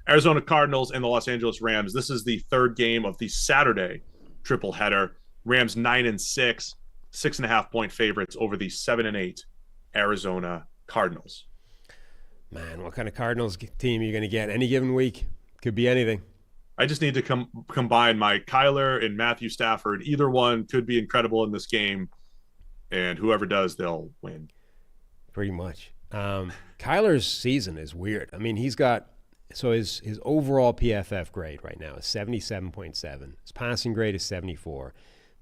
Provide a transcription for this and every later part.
Arizona Cardinals and the Los Angeles Rams. This is the third game of the Saturday triple header. Rams 9-6, 6.5-point favorites over the 7-8 Arizona Cardinals. Man, what kind of Cardinals team are you going to get any given week? Could be anything. I just need to combine my Kyler and Matthew Stafford. Either one could be incredible in this game, and whoever does, they'll win. Pretty much. Kyler's season is weird. I mean, he's got his overall PFF grade right now is 77.7. His passing grade is 74,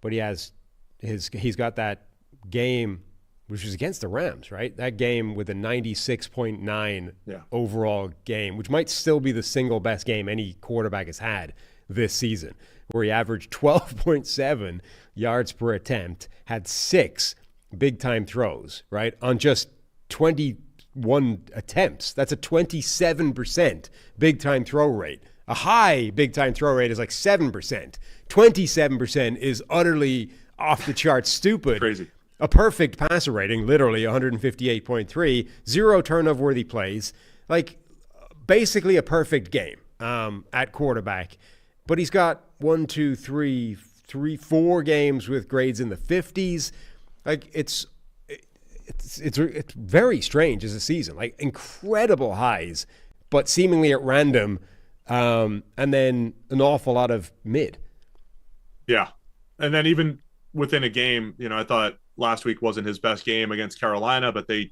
but he's got that game which was against the Rams, right? That game with a 96.9 overall game, which might still be the single best game any quarterback has had this season, where he averaged 12.7 yards per attempt, had 6 big-time throws, right, on just 21 attempts. That's a 27% big-time throw rate. A high big-time throw rate is like 7%. 27% is utterly off-the-charts stupid. Crazy. A perfect passer rating, literally 158.3, 0 turnover-worthy plays, like basically a perfect game at quarterback. But he's got 4 games with grades in the 50s. Like it's very strange as a season. Like incredible highs, but seemingly at random, and then an awful lot of mid. Yeah, and then even within a game, I thought last week wasn't his best game against Carolina, but they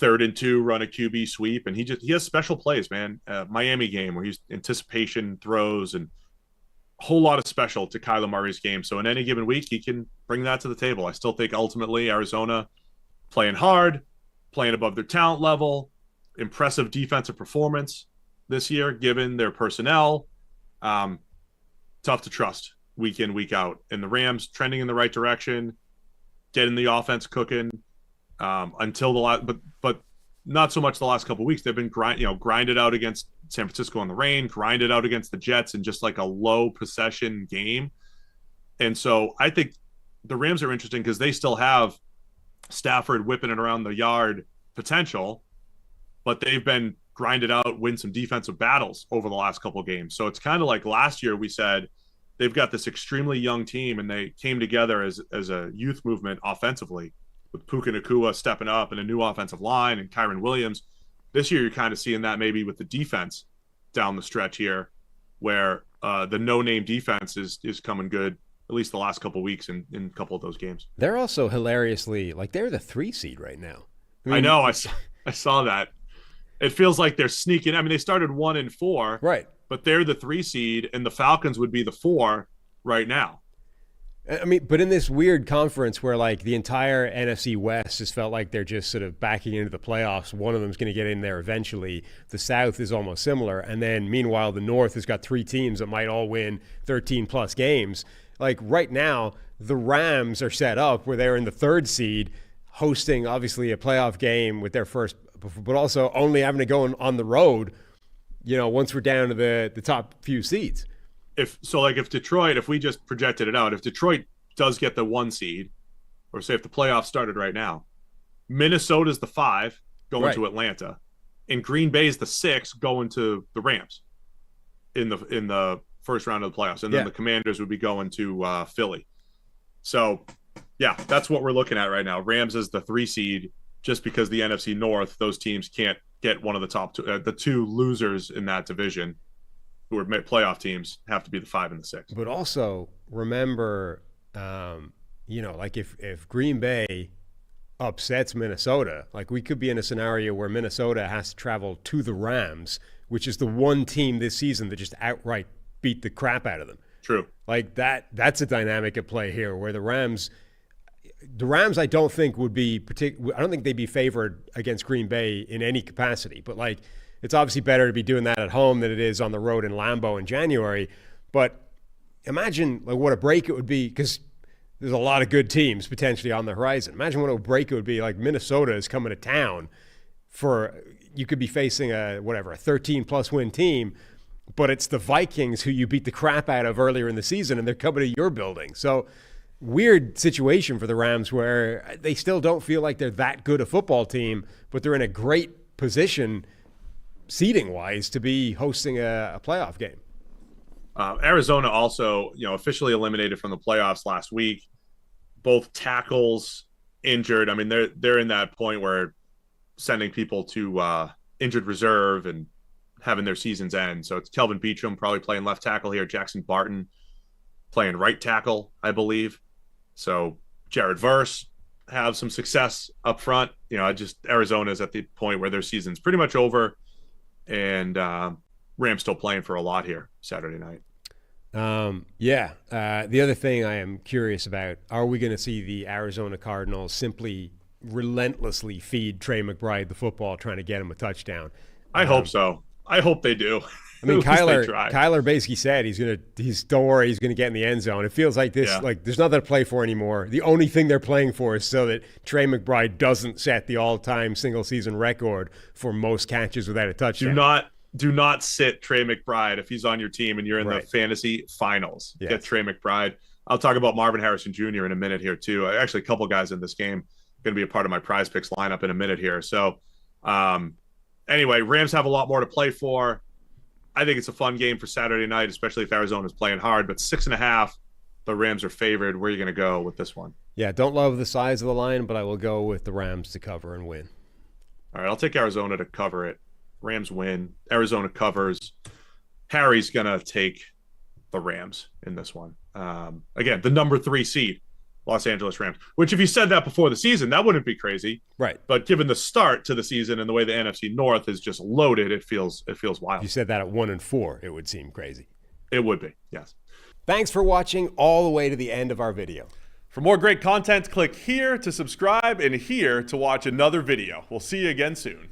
3rd and 2 run a QB sweep, and he has special plays, man. Miami game where he's anticipation throws and a whole lot of special to Kyler Murray's game. So in any given week, he can bring that to the table. I still think ultimately Arizona playing hard, playing above their talent level, impressive defensive performance this year given their personnel. Tough to trust week in, week out. And the Rams trending in the right direction, getting the offense cooking until the last, but not so much the last couple of weeks. They've been grinded out against San Francisco in the rain, grinded out against the Jets in just like a low possession game. And so I think the Rams are interesting because they still have Stafford whipping it around the yard potential, but they've been grinded out, win some defensive battles over the last couple of games. So it's kind of like last year we said, they've got this extremely young team, and they came together as a youth movement offensively with Puka Nacua stepping up and a new offensive line and Kyron Williams. This year, you're kind of seeing that maybe with the defense down the stretch here, where the no-name defense is coming good, at least the last couple of weeks in a couple of those games. They're also hilariously, like they're the 3 seed right now. I know. I saw that. It feels like they're sneaking. I mean, they started 1-4. Right. But they're the 3 seed, and the Falcons would be the 4 right now. I mean, but in this weird conference where like the entire NFC West just felt like they're just sort of backing into the playoffs, one of them's going to get in there eventually. The South is almost similar. And then meanwhile, the North has got 3 teams that might all win 13 plus games. Like right now, the Rams are set up where they're in the 3rd seed, hosting obviously a playoff game with their first, but also only having to go on the road, once we're down to the top few seeds. If Detroit, if we just projected it out, if Detroit does get the 1 seed, or say if the playoffs started right now, Minnesota's the 5 going to Atlanta, and Green Bay's the 6 going to the Rams in the first round of the playoffs, and then the Commanders would be going to Philly. So, yeah, that's what we're looking at right now. Rams is the 3 seed, just because the NFC North, those teams can't get one of the top 2, the 2 losers in that division, who are playoff teams, have to be the 5 and the 6. But also remember, like if Green Bay upsets Minnesota, like we could be in a scenario where Minnesota has to travel to the Rams, which is the one team this season that just outright beat the crap out of them. True. Like that's a dynamic at play here, where the Rams, I don't think would be I don't think they'd be favored against Green Bay in any capacity. But like, it's obviously better to be doing that at home than it is on the road in Lambeau in January. But imagine like what a break it would be, because there's a lot of good teams potentially on the horizon. Imagine what a break it would be. Like Minnesota is coming to town you could be facing a 13 plus win team, but it's the Vikings who you beat the crap out of earlier in the season, and they're coming to your building. So weird situation for the Rams, where they still don't feel like they're that good a football team, but they're in a great position seeding wise to be hosting a playoff game. Arizona also, officially eliminated from the playoffs last week. Both tackles injured. I mean, they're in that point where sending people to injured reserve and having their seasons end. So it's Kelvin Beachum probably playing left tackle here. Jackson Barton playing right tackle, I believe. So Jared Verse have some success up front. Arizona's at the point where their season's pretty much over, and Rams still playing for a lot here Saturday night. The other thing I am curious about, are we going to see the Arizona Cardinals simply relentlessly feed Trey McBride the football, trying to get him a touchdown? I hope so. I hope they do. I mean, Kyler basically said don't worry, he's gonna get in the end zone. It feels like this, like there's nothing to play for anymore. The only thing they're playing for is so that Trey McBride doesn't set the all-time single season record for most catches without a touchdown. Do not sit Trey McBride if he's on your team and you're in the fantasy finals. Yes. Get Trey McBride. I'll talk about Marvin Harrison Jr. in a minute here too. Actually, a couple guys in this game going to be a part of my Prize Picks lineup in a minute here. So, anyway, Rams have a lot more to play for. I think it's a fun game for Saturday night, especially if Arizona's playing hard. But 6.5, the Rams are favored. Where are you going to go with this one? Yeah, don't love the size of the line, but I will go with the Rams to cover and win. All right, I'll take Arizona to cover it. Rams win. Arizona covers. Harry's going to take the Rams in this one. Again, the number 3 seed, Los Angeles Rams, which if you said that before the season, that wouldn't be crazy. Right. But given the start to the season and the way the NFC North is just loaded, it feels wild. If you said that at 1-4, it would seem crazy. It would be, yes. Thanks for watching all the way to the end of our video. For more great content, click here to subscribe and here to watch another video. We'll see you again soon.